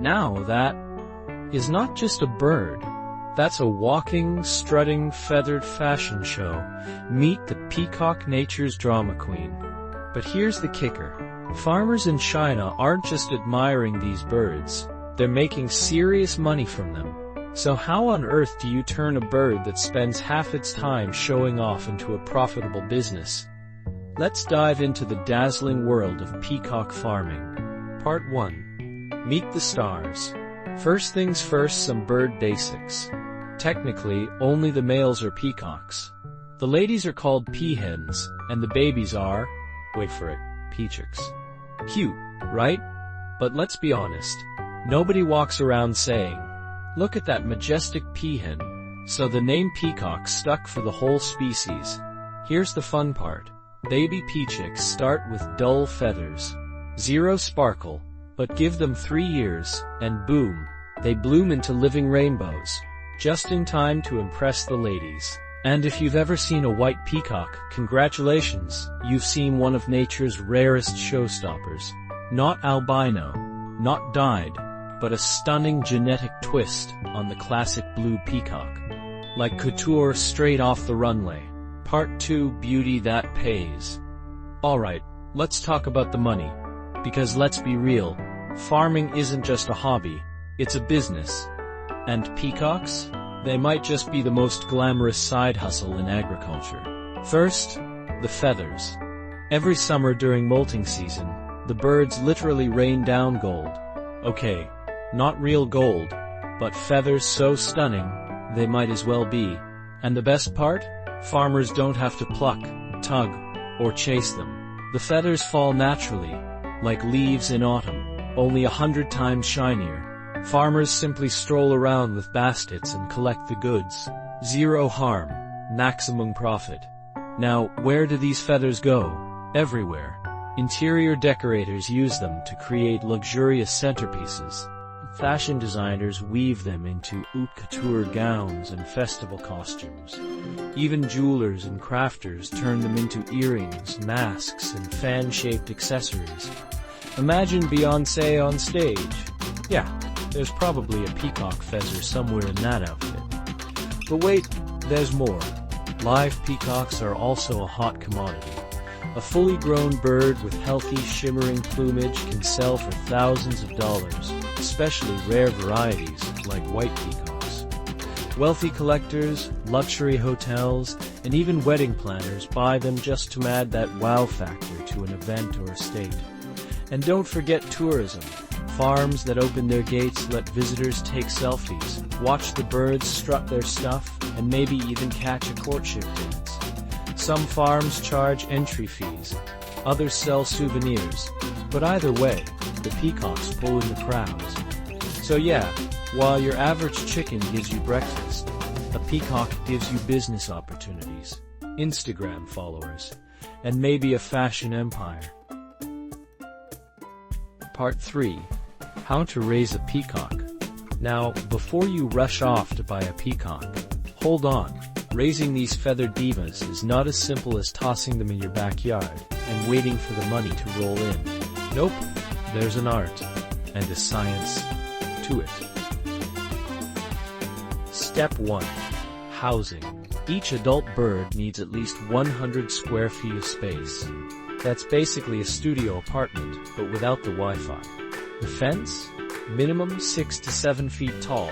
Now that is not just a bird. That's a walking, strutting, feathered fashion show. Meet the peacock, nature's drama queen. But here's the kicker. Farmers in China aren't just admiring these birds. They're making serious money from them. So how on earth do you turn a bird that spends half its time showing off into a profitable business? Let's dive into the dazzling world of peacock farming. Part 1. Meet the stars. First things first, some bird basics. Technically, only the males are peacocks. The ladies are called peahens, and the babies are, wait for it, peacocks. Cute, right? But let's be honest. Nobody walks around saying, "Look at that majestic peahen." So the name peacock stuck for the whole species. Here's the fun part. Baby peacocks start with dull feathers. Zero sparkle, but give them 3 years, and boom, they bloom into living rainbows. Just in time to impress the ladies. And if you've ever seen a white peacock, congratulations, you've seen one of nature's rarest showstoppers. Not albino, not dyed, but a stunning genetic twist on the classic blue peacock. Like couture straight off the runway. Part 2, beauty that pays. Alright, let's talk about the money. Because let's be real, farming isn't just a hobby, it's a business. And peacocks? They might just be the most glamorous side hustle in agriculture. First, the feathers. Every summer during molting season, the birds literally rain down gold. Okay, not real gold, but feathers so stunning, they might as well be. And the best part? Farmers don't have to pluck, tug, or chase them. The feathers fall naturally, like leaves in autumn, only 100 times shinier. Farmers simply stroll around with baskets and collect the goods. Zero harm, maximum profit. Now, where do these feathers go? Everywhere. Interior decorators use them to create luxurious centerpieces. Fashion designers weave them into haute couture gowns and festival costumes. Even jewelers and crafters turn them into earrings, masks, and fan-shaped accessories. Imagine Beyoncé on stage. Yeah, there's probably a peacock feather somewhere in that outfit. But wait, there's more. Live peacocks are also a hot commodity. A fully grown bird with healthy, shimmering plumage can sell for thousands of dollars, especially rare varieties like white peacocks. Wealthy collectors, luxury hotels, and even wedding planners buy them just to add that wow factor to an event or estate. And don't forget tourism. Farms that open their gates let visitors take selfies, watch the birds strut their stuff, and maybe even catch a courtship dance. Some farms charge entry fees, others sell souvenirs, but either way, the peacocks pull in the crowds. So yeah, while your average chicken gives you breakfast, a peacock gives you business opportunities, Instagram followers, and maybe a fashion empire. Part 3. How to raise a peacock. Now, before you rush off to buy a peacock, hold on. Raising these feathered divas is not as simple as tossing them in your backyard and waiting for the money to roll in. Nope, there's an art and a science to it. Step 1. Housing. Each adult bird needs at least 100 square feet of space. That's basically a studio apartment, but without the Wi-Fi. The fence? Minimum 6 to 7 feet tall,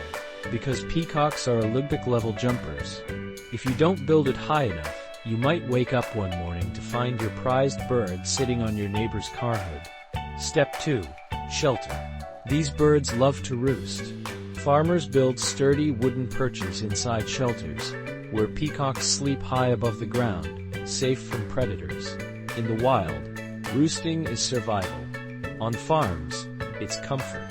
because peacocks are Olympic-level jumpers. If you don't build it high enough, you might wake up one morning to find your prized bird sitting on your neighbor's car hood. Step 2. Shelter. These birds love to roost. Farmers build sturdy wooden perches inside shelters, where peacocks sleep high above the ground, safe from predators. In the wild, roosting is survival. On farms, it's comfort.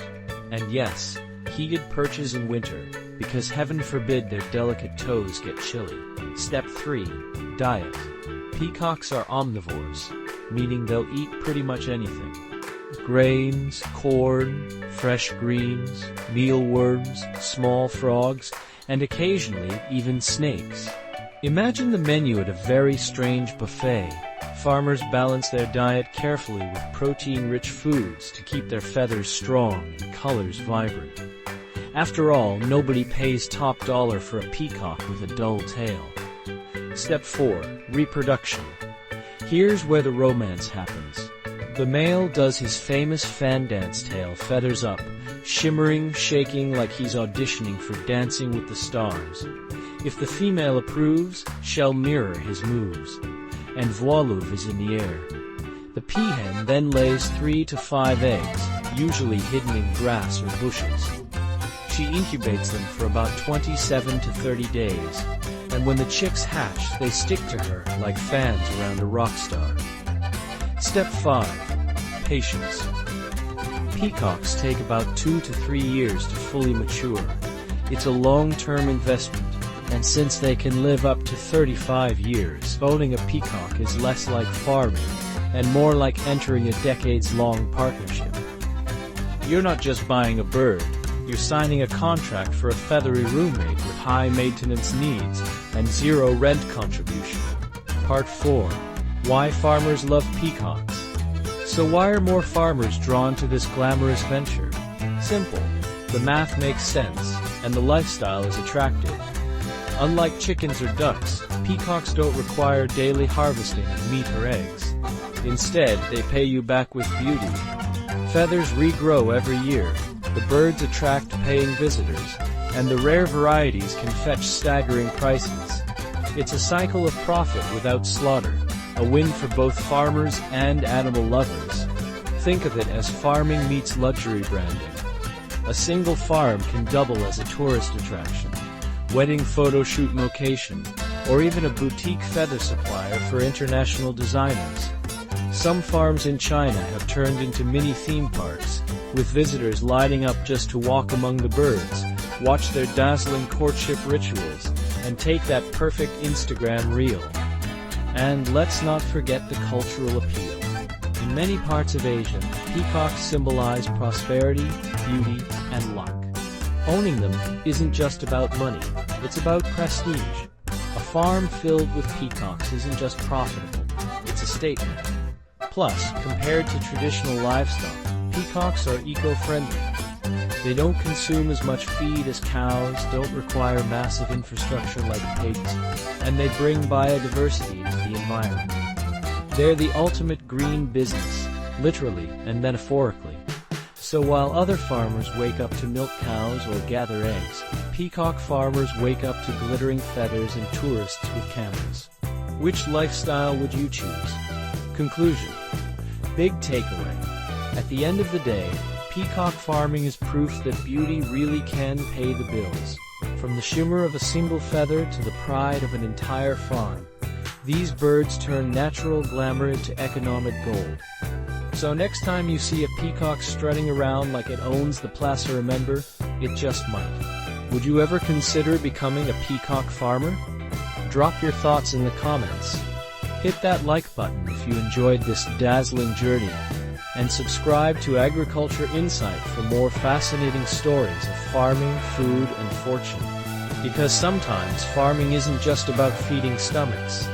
And yes, heated perches in winter, because heaven forbid their delicate toes get chilly. Step 3. Diet. Peacocks are omnivores, meaning they'll eat pretty much anything. Grains, corn, fresh greens, mealworms, small frogs, and occasionally even snakes. Imagine the menu at a very strange buffet, Farmers balance their diet carefully with protein-rich foods to keep their feathers strong and colors vibrant. After all, nobody pays top dollar for a peacock with a dull tail. Step 4. Reproduction. Here's where the romance happens. The male does his famous fan dance tail feathers up, shimmering, shaking like he's auditioning for Dancing with the Stars. If the female approves, she'll mirror his moves, and voilou is in the air. The peahen then lays 3 to 5 eggs, usually hidden in grass or bushes. She incubates them for about 27 to 30 days, and when the chicks hatch, they stick to her like fans around a rock star. Step 5. Patience. Peacocks take about 2 to 3 years to fully mature. It's a long-term investment, and since they can live up to 35 years, owning a peacock is less like farming and more like entering a decades-long partnership. You're not just buying a bird, you're signing a contract for a feathery roommate with high maintenance needs and zero rent contribution. Part 4. Why farmers love peacocks. So why are more farmers drawn to this glamorous venture? Simple. The math makes sense, and the lifestyle is attractive. Unlike chickens or ducks, peacocks don't require daily harvesting of meat or eggs. Instead, they pay you back with beauty. Feathers regrow every year, the birds attract paying visitors, and the rare varieties can fetch staggering prices. It's a cycle of profit without slaughter, a win for both farmers and animal lovers. Think of it as farming meets luxury branding. A single farm can double as a tourist attraction, wedding photo shoot location, or even a boutique feather supplier for international designers. Some farms in China have turned into mini theme parks, with visitors lining up just to walk among the birds, watch their dazzling courtship rituals, and take that perfect Instagram reel. And let's not forget the cultural appeal. In many parts of Asia, peacocks symbolize prosperity, beauty, and luck. Owning them isn't just about money, it's about prestige. A farm filled with peacocks isn't just profitable, it's a statement. Plus, compared to traditional livestock, peacocks are eco-friendly. They don't consume as much feed as cows, don't require massive infrastructure like pigs, and they bring biodiversity into the environment. They're the ultimate green business, literally and metaphorically. So while other farmers wake up to milk cows or gather eggs, peacock farmers wake up to glittering feathers and tourists with cameras. Which lifestyle would you choose? Conclusion. Big takeaway. At the end of the day, peacock farming is proof that beauty really can pay the bills. From the shimmer of a single feather to the pride of an entire farm, these birds turn natural glamour into economic gold. So next time you see a peacock strutting around like it owns the Place Remember, it just might. Would you ever consider becoming a peacock farmer? Drop your thoughts in the comments. Hit that like button if you enjoyed this dazzling journey, and subscribe to Agriculture Insight for more fascinating stories of farming, food, and fortune. Because sometimes farming isn't just about feeding stomachs,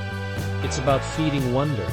it's about feeding wonder.